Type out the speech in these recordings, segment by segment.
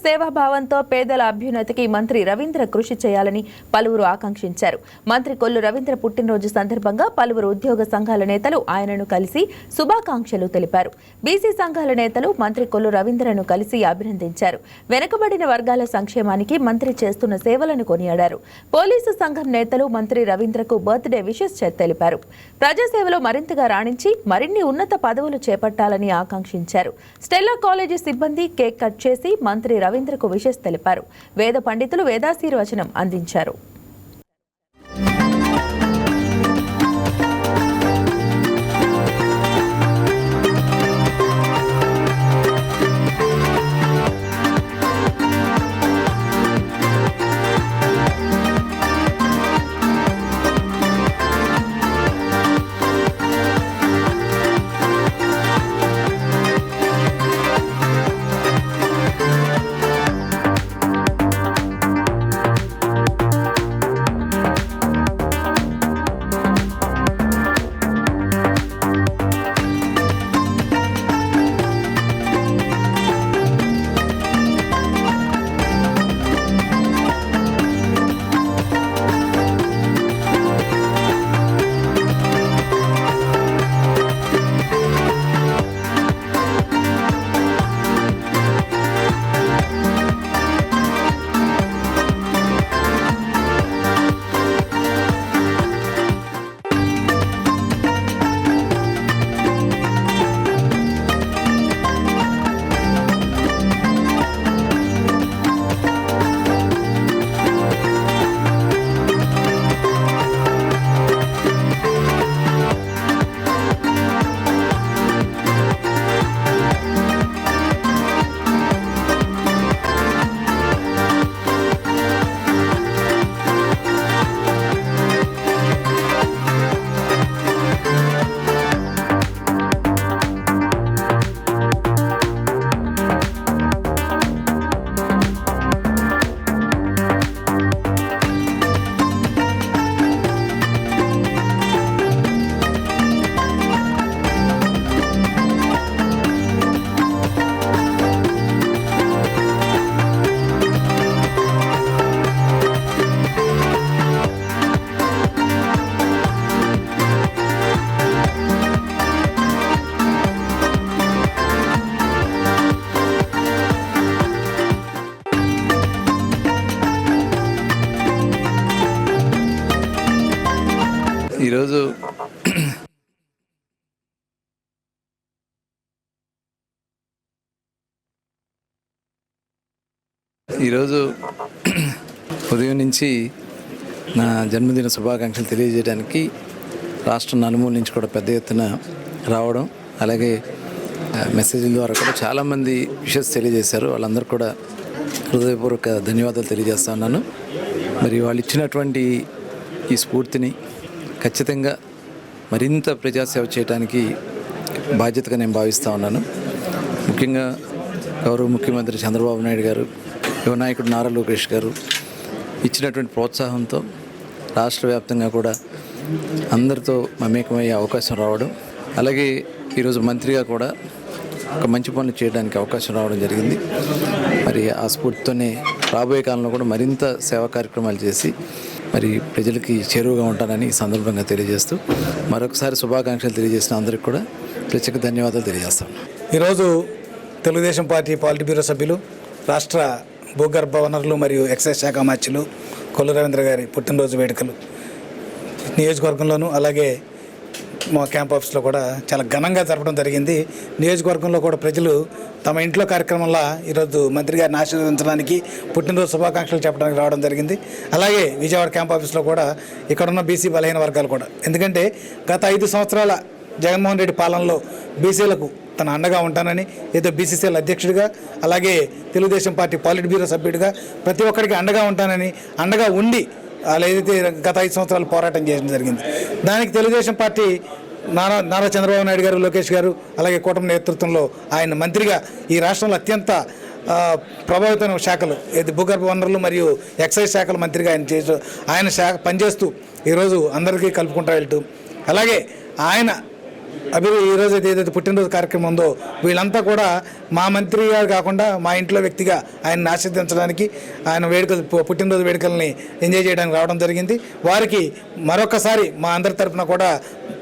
సేవాభావంతో పేదల అభ్యున్నతికి మంత్రి రవీంద్ర కృషి చేయాలని పలువురు ఆకాంక్షించారు. మంత్రి కొల్లు రవీంద్ర పుట్టినరోజు సందర్భంగా పలువురు ఉద్యోగ సంఘాల నేతలు ఆయనను కలిసి శుభాకాంక్షలు తెలిపారు. బీసీ సంఘాల నేతలు మంత్రి కొల్లు రవీంద్రను కలిసి అభినందించారు. వెనుకబడిన వర్గాల సంక్షేమానికి మంత్రి చేస్తున్న సేవలను కొనియాడారు. పోలీసు సంఘం నేతలు మంత్రి రవీంద్రకు బర్త్డే విషెస్ తెలిపారు. ప్రజాసేవలో మరింతగా రాణించి మరిన్ని ఉన్నత పదవులు చేపట్టాలని ఆకాంక్షించారు. స్టెల్లా కాలేజీ సిబ్బంది కేక్ కట్ చేసి మంత్రి రవీంద్రకు విషెస్ తెలిపారు. వేద పండితులు వేదాశీర్వచనం అందించారు. ఈరోజు ఉదయం నుంచి నా జన్మదిన శుభాకాంక్షలు తెలియజేయడానికి రాష్ట్రం నలుమూల నుంచి కూడా పెద్ద ఎత్తున రావడం, అలాగే మెసేజ్ల ద్వారా కూడా చాలామంది విషెస్ తెలియజేశారు. వాళ్ళందరూ కూడా హృదయపూర్వక ధన్యవాదాలు తెలియజేస్తా ఉన్నాను. మరి వాళ్ళు ఇచ్చినటువంటి ఈ స్ఫూర్తిని ఖచ్చితంగా మరింత ప్రజాసేవ చేయడానికి బాధ్యతగా నేను భావిస్తూ ఉన్నాను. ముఖ్యంగా గౌరవ ముఖ్యమంత్రి చంద్రబాబు నాయుడు గారు, యువ నాయకుడు నారా లోకేష్ గారు ఇచ్చినటువంటి ప్రోత్సాహంతో రాష్ట్ర వ్యాప్తంగా కూడా అందరితో మమేకమయ్యే అవకాశం రావడం, అలాగే ఈరోజు మంత్రిగా కూడా ఒక మంచి పనులు చేయడానికి అవకాశం రావడం జరిగింది. మరి ఆ స్ఫూర్తితోనే రాబోయే కాలంలో కూడా మరింత సేవా కార్యక్రమాలు చేసి మరి ప్రజలకి చేరువగా ఉంటానని ఈ సందర్భంగా తెలియజేస్తూ మరొకసారి శుభాకాంక్షలు తెలియజేసిన అందరికీ కూడా ప్రత్యేక ధన్యవాదాలు తెలియజేస్తాను. ఈరోజు తెలుగుదేశం పార్టీ పాలిట్ బ్యూరో సభ్యులు, రాష్ట్ర భూగర్భ వనరులు మరియు ఎక్సైజ్ శాఖ మంత్రులు కొల్లు రవీంద్ర గారి పుట్టినరోజు వేడుకలు నియోజకవర్గంలోనూ అలాగే మా క్యాంప్ ఆఫీస్లో కూడా చాలా ఘనంగా జరపడం జరిగింది. నియోజకవర్గంలో కూడా ప్రజలు తమ ఇంట్లో కార్యక్రమంలో ఈరోజు మంత్రి గారిని ఆశీర్వదించడానికి, పుట్టినరోజు శుభాకాంక్షలు చెప్పడానికి రావడం జరిగింది. అలాగే విజయవాడ క్యాంప్ ఆఫీస్లో కూడా ఇక్కడున్న బీసీ బలహీన వర్గాలు కూడా, ఎందుకంటే గత 5 సంవత్సరాల జగన్మోహన్ రెడ్డి పాలనలో బీసీలకు తన అండగా ఉంటానని, ఏదో బీసీసీఎల్ అధ్యక్షుడిగా అలాగే తెలుగుదేశం పార్టీ పాలిట్ బ్యూరో సభ్యుడిగా ప్రతి ఒక్కరికి అండగా ఉంటానని, అండగా ఉండి వాళ్ళు ఏదైతే గత 5 సంవత్సరాలు పోరాటం చేయడం జరిగింది. దానికి తెలుగుదేశం పార్టీ నారా చంద్రబాబు నాయుడు గారు, లోకేష్ గారు అలాగే కూటమి నేతృత్వంలో ఆయన మంత్రిగా ఈ రాష్ట్రంలో అత్యంత ప్రభావితమైన శాఖలు ఏది భూగర్భ వనరులు మరియు ఎక్సైజ్ శాఖల మంత్రిగా ఆయన శాఖ పనిచేస్తూ ఈరోజు అందరికీ కలుపుకుంటూ వెళ్తూ, అలాగే ఆయన ఈరోజు ఏదైతే పుట్టినరోజు కార్యక్రమం ఉందో వీళ్ళంతా కూడా మా మంత్రి గారు కాకుండా మా ఇంట్లో వ్యక్తిగా ఆయన్ని ఆశీర్వదించడానికి ఆయన వేడుకలు పుట్టినరోజు వేడుకల్ని ఎంజాయ్ చేయడానికి రావడం జరిగింది. వారికి మరొకసారి మా అందరి తరఫున కూడా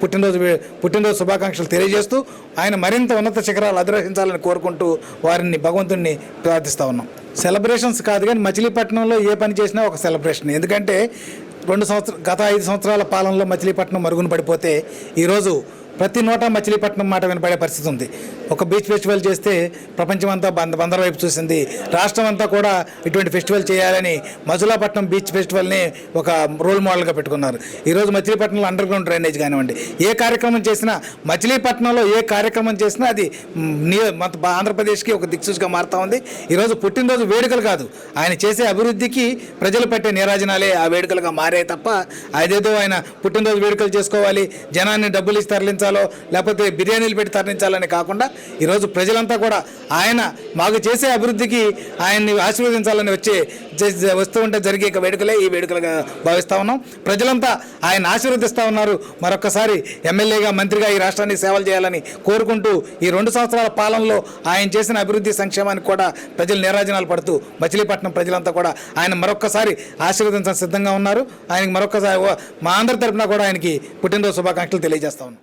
పుట్టినరోజు శుభాకాంక్షలు తెలియజేస్తూ ఆయన మరింత ఉన్నత శిఖరాలు అధిరోహించాలని కోరుకుంటూ వారిని భగవంతుడిని ప్రార్థిస్తూ ఉన్నాం. సెలబ్రేషన్స్ కాదు కానీ మచిలీపట్నంలో ఏ పని చేసినా ఒక సెలబ్రేషన్. ఎందుకంటే గత 5 సంవత్సరాల పాలనలో మచిలీపట్నం మరుగున పడిపోతే ఈరోజు ప్రతి నోట మచిలీపట్నం మాట వినపడే పరిస్థితి ఉంది. ఒక బీచ్ ఫెస్టివల్ చేస్తే ప్రపంచమంతా బందర్ వైపు చూసింది. రాష్ట్రం అంతా కూడా ఇటువంటి ఫెస్టివల్ చేయాలని మచిలీపట్నం బీచ్ ఫెస్టివల్ని ఒక రోల్ మోడల్గా పెట్టుకున్నారు. ఈరోజు మచిలీపట్నంలో అండర్ గ్రౌండ్ డ్రైనేజ్ కానివ్వండి, ఏ కార్యక్రమం చేసినా మచిలీపట్నంలో ఏ కార్యక్రమం చేసినా అది ఆంధ్రప్రదేశ్కి ఒక దిక్సూచిగా మారుతూ ఉంది. ఈరోజు పుట్టినరోజు వేడుకలు కాదు, ఆయన చేసే అభివృద్ధికి ప్రజలు పెట్టే నీరాజనాలే ఆ వేడుకలుగా మారే తప్ప అదేదో ఆయన పుట్టినరోజు వేడుకలు చేసుకోవాలి, జనాన్ని డబ్బులు ఇచ్చి తరలించాలి లేకపోతే బిర్యానీలు పెట్టి తరలించాలని కాకుండా ఈరోజు ప్రజలంతా కూడా ఆయన మాకు చేసే అభివృద్ధికి ఆయన్ని ఆశీర్వదించాలని వస్తూ ఉంటే జరిగే వేడుకలే ఈ వేడుకలుగా భావిస్తూ ఉన్నాం. ప్రజలంతా ఆయన ఆశీర్వదిస్తూ ఉన్నారు. మరొకసారి ఎమ్మెల్యేగా మంత్రిగా ఈ రాష్ట్రానికి సేవలు చేయాలని కోరుకుంటూ ఈ 2 సంవత్సరాల పాలనలో ఆయన చేసిన అభివృద్ధి సంక్షేమానికి కూడా ప్రజలు నీరాజనాలు పడుతూ మచిలీపట్నం ప్రజలంతా కూడా ఆయన మరొకసారి ఆశీర్వదించడానికి సిద్ధంగా ఉన్నారు. ఆయనకి మరొకసారి మా అందరి తరఫున కూడా ఆయనకి పుట్టినరోజు శుభాకాంక్షలు తెలియజేస్తా ఉన్నాం.